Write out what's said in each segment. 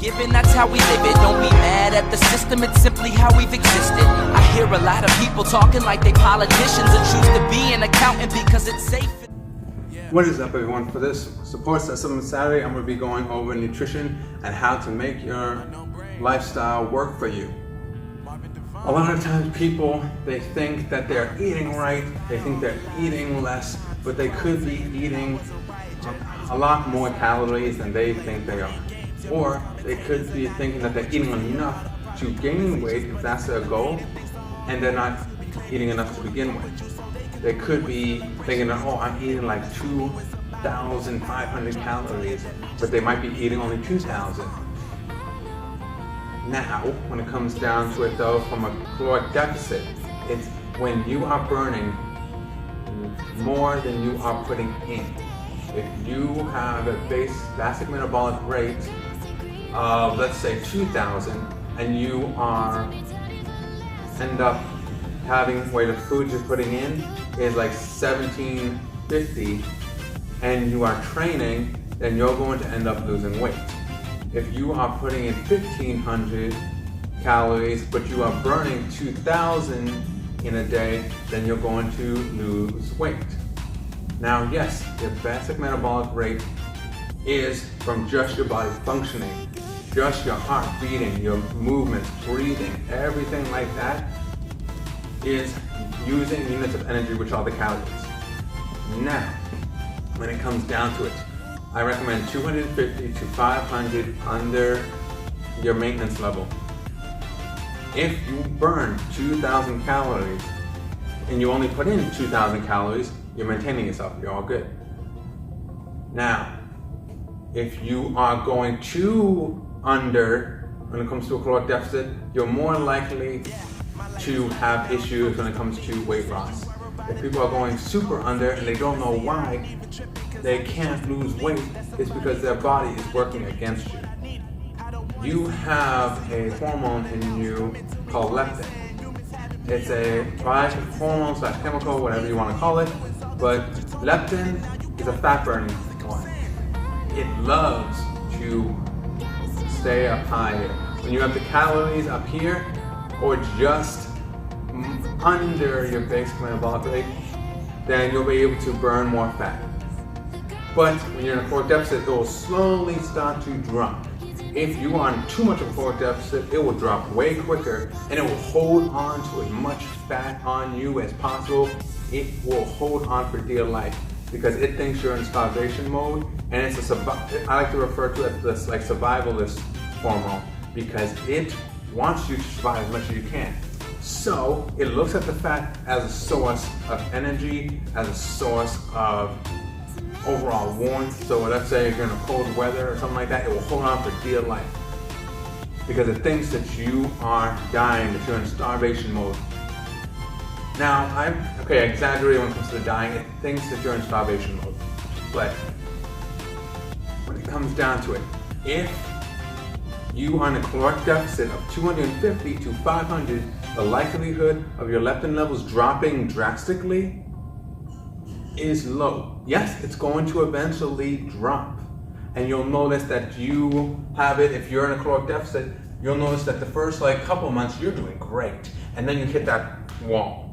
given, that's how we live it. Don't be mad at the system, it's simply how we've existed. I hear a lot of people talking like they politicians and choose to be an accountant because it's safe. What is up, everyone? For this support system Saturday, I'm going to be going over nutrition and how to make your lifestyle work for you. A lot of times people, they think that they're eating right, they think they're eating less, but they could be eating a lot more calories than they think they are. Or they could be thinking that they're eating enough to gain weight if that's their goal, and they're not eating enough to begin with. They could be thinking that, oh, I'm eating like 2,500 calories, but they might be eating only 2,000. Now, when it comes down to it though, from a caloric deficit, it's when you are burning more than you are putting in. If you have a basic metabolic rate of, let's say, 2,000, and you end up having where the food you're putting in is like 1,750, and you are training, then you're going to end up losing weight. If you are putting in 1,500 calories, but you are burning 2,000 in a day, then you're going to lose weight. Now, yes, your basic metabolic rate is from just your body functioning, just your heart beating, your movements, breathing, everything like that is using units of energy, which are the calories. Now, when it comes down to it, I recommend 250 to 500 under your maintenance level. If you burn 2,000 calories and you only put in 2,000 calories, you're maintaining yourself, you're all good. Now, if you are going too under when it comes to a caloric deficit, you're more likely to have issues when it comes to weight loss. If people are going super under and they don't know why they can't lose weight, it's because their body is working against you. You have a hormone in you called leptin. It's a hormone / chemical, whatever you want to call it, but leptin is a fat burning one. It loves to stay up high here. When you have the calories up here or just under your basic metabolic rate, then you'll be able to burn more fat. But when you're in a caloric deficit, it will slowly start to drop. If you are on too much of a caloric deficit, it will drop way quicker, and it will hold on to as much fat on you as possible. It will hold on for dear life because it thinks you're in starvation mode, and it's I like to refer to it as this like survivalist hormone because it wants you to survive as much as you can. So it looks at the fat as a source of energy, as a source of overall warmth. So let's say if you're in a cold weather or something like that, it will hold on for dear life because it thinks that you are dying, that you're in starvation mode. Now, I exaggerate when it comes to the dying. It thinks that you're in starvation mode. But when it comes down to it, if you are in a caloric deficit of 250 to 500, the likelihood of your leptin levels dropping drastically is low. Yes, it's going to eventually drop. And you'll notice that you have it, if you're in a caloric deficit, you'll notice that the first couple months you're doing great. And then you hit that wall.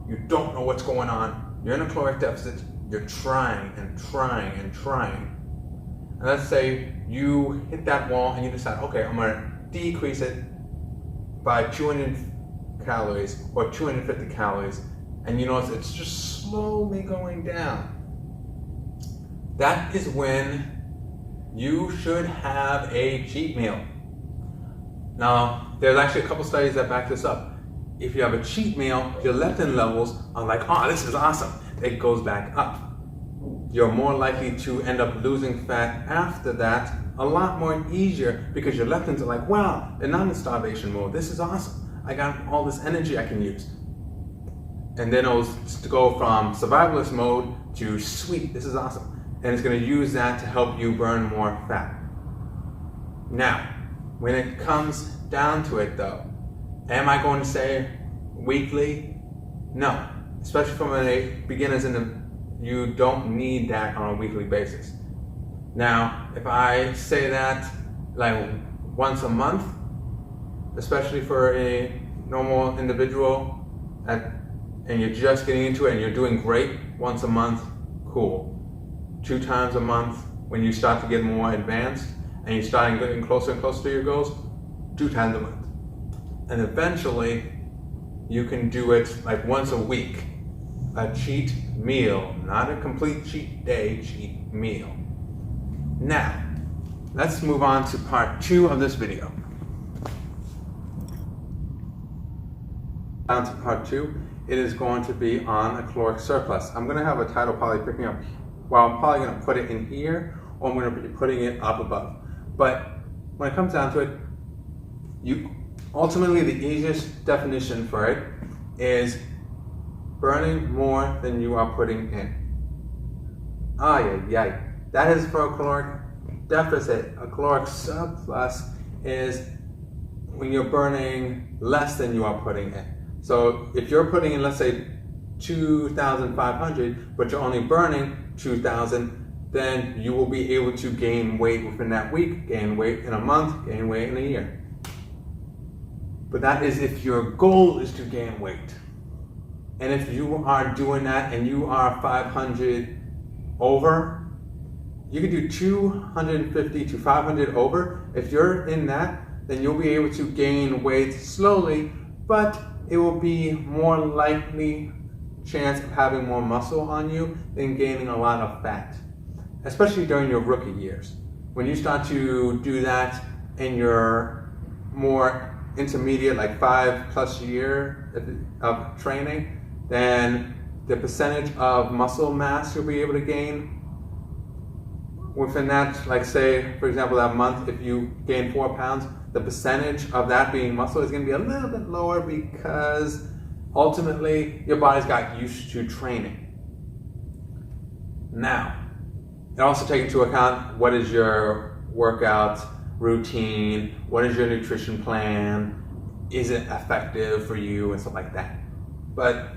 You don't know what's going on. You're in a caloric deficit. You're trying and trying and trying. And let's say you hit that wall and you decide, okay, I'm going to decrease it by 200 calories or 250 calories. And you notice it's just slowly going down. That is when you should have a cheat meal. Now, there's actually a couple studies that back this up. If you have a cheat meal, your leptin levels are like, oh, this is awesome. It goes back up. You're more likely to end up losing fat after that a lot more easier because your leptins are like, wow, they're not in starvation mode. This is awesome. I got all this energy I can use. And then it'll go from survivalist mode to sweet, this is awesome. And it's going to use that to help you burn more fat. Now, when it comes down to it though, am I going to say weekly? No, especially from a beginners you don't need that on a weekly basis. Now, if I say that, like once a month, especially for a normal individual, and you're just getting into it and you're doing great, once a month, cool. 2 times a month, when you start to get more advanced and you're starting getting closer and closer to your goals, 2 times a month. And eventually, you can do it like once a week, a cheat meal, not a complete cheat day, cheat meal. Now, let's move on to part 2 of this video. On to part 2, it is going to be on a caloric surplus. I'm going to have a title probably picking up, well, I'm probably going to put it in here, or I'm going to be putting it up above. But when it comes down to it, ultimately the easiest definition for it is burning more than you are putting in. That is for a caloric deficit. A caloric surplus is when you're burning less than you are putting in. So if you're putting in, let's say, 2,500, but you're only burning 2,000, then you will be able to gain weight within that week, gain weight in a month, gain weight in a year. But that is if your goal is to gain weight. And if you are doing that and you are 500 over, you can do 250 to 500 over. If you're in that, then you'll be able to gain weight slowly, but it will be more likely chance of having more muscle on you than gaining a lot of fat, especially during your rookie years. When you start to do that in your more intermediate, like 5+ year of training, then the percentage of muscle mass you'll be able to gain within that, like say, for example, that month, if you gain 4 pounds, the percentage of that being muscle is going to be a little bit lower because ultimately your body's got used to training. Now, it also take into account what is your workout routine, what is your nutrition plan, is it effective for you, and stuff like that. But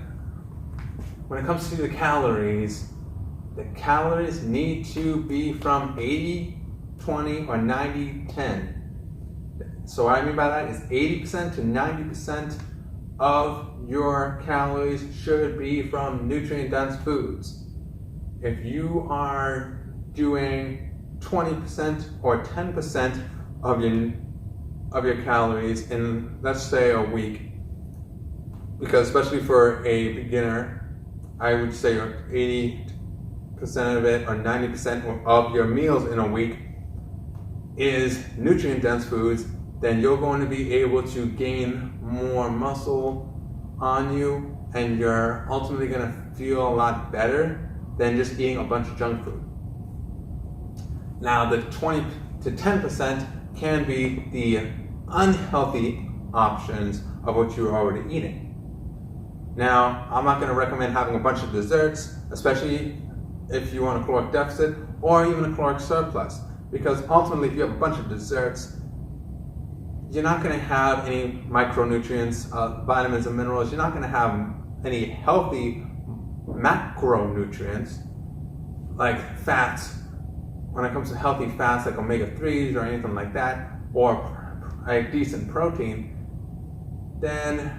when it comes to the calories need to be from 80-20 or 90-10. So what I mean by that is 80% to 90% of your calories should be from nutrient-dense foods. If you are doing 20% or 10% of your calories in, let's say, a week, because especially for a beginner, I would say 80% of it or 90% of your meals in a week is nutrient-dense foods, then you're going to be able to gain more muscle on you, and you're ultimately going to feel a lot better than just eating a bunch of junk food. Now, the 20 to 10% can be the unhealthy options of what you're already eating. Now, I'm not going to recommend having a bunch of desserts, especially if you want a caloric deficit or even a caloric surplus, because ultimately if you have a bunch of desserts, you're not going to have any micronutrients, vitamins and minerals. You're not going to have any healthy macronutrients like fats. When it comes to healthy fats like omega-3s or anything like that, or a decent protein, then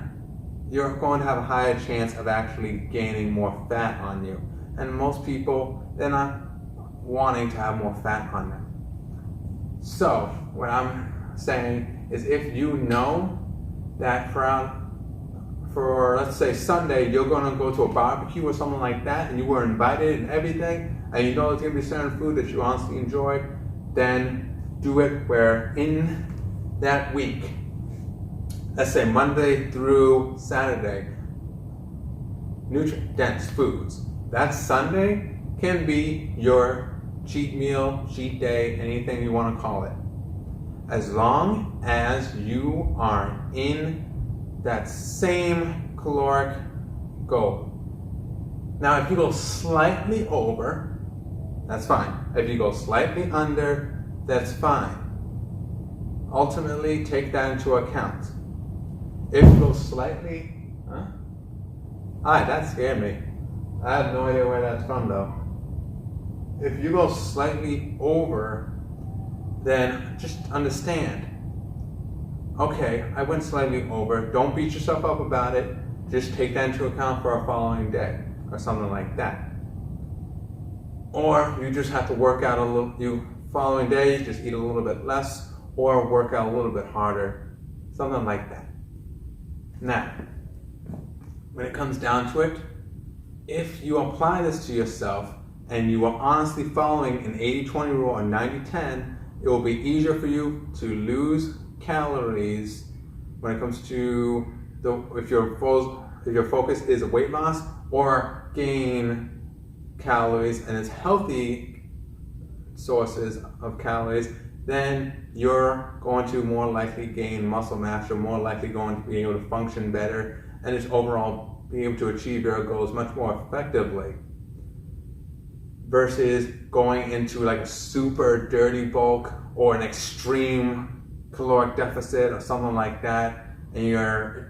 you're going to have a higher chance of actually gaining more fat on you. And most people, they're not wanting to have more fat on them. So what I'm saying is, if you know that for let's say Sunday, you're going to go to a barbecue or something like that, and you were invited and everything, and you know there's going to be certain food that you honestly enjoy, then do it where in that week, let's say Monday through Saturday, nutrient-dense foods. That Sunday can be your cheat meal, cheat day, anything you want to call it, as long as you are in that same caloric goal. Now, if you go slightly over, that's fine. If you go slightly under, that's fine. Ultimately, take that into account. If you go slightly, that scared me. I have no idea where that's from though. If you go slightly over then just understand, okay, I went slightly over. Don't beat yourself up about it. Just take that into account for a following day or something like that. Or you just have to work out a little, following day, just eat a little bit less or work out a little bit harder, something like that. Now, when it comes down to it, if you apply this to yourself and you are honestly following an 80-20 rule or 90-10, it will be easier for you to lose calories when it comes to if your focus is weight loss or gain calories and it's healthy sources of calories, then you're going to more likely gain muscle mass. You're more likely going to be able to function better and just overall be able to achieve your goals much more effectively versus going into like a super dirty bulk or an extreme caloric deficit or something like that. And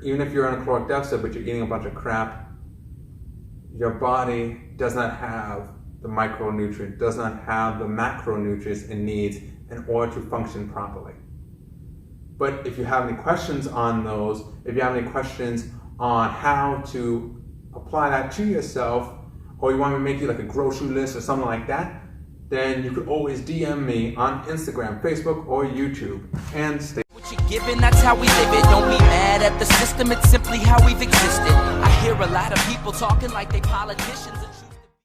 even if you're in a caloric deficit but you're eating a bunch of crap, your body does not have the micronutrients, does not have the macronutrients it needs in order to function properly. But if you have any questions on those, if you have any questions on how to apply that to yourself, or you want me to make you like a grocery list or something like that, then you could always DM me on Instagram, Facebook, or YouTube. And stay. What you're given, that's how we live it. Don't be mad at the system, it's simply how we've existed. I hear a lot of people talking like they politicians.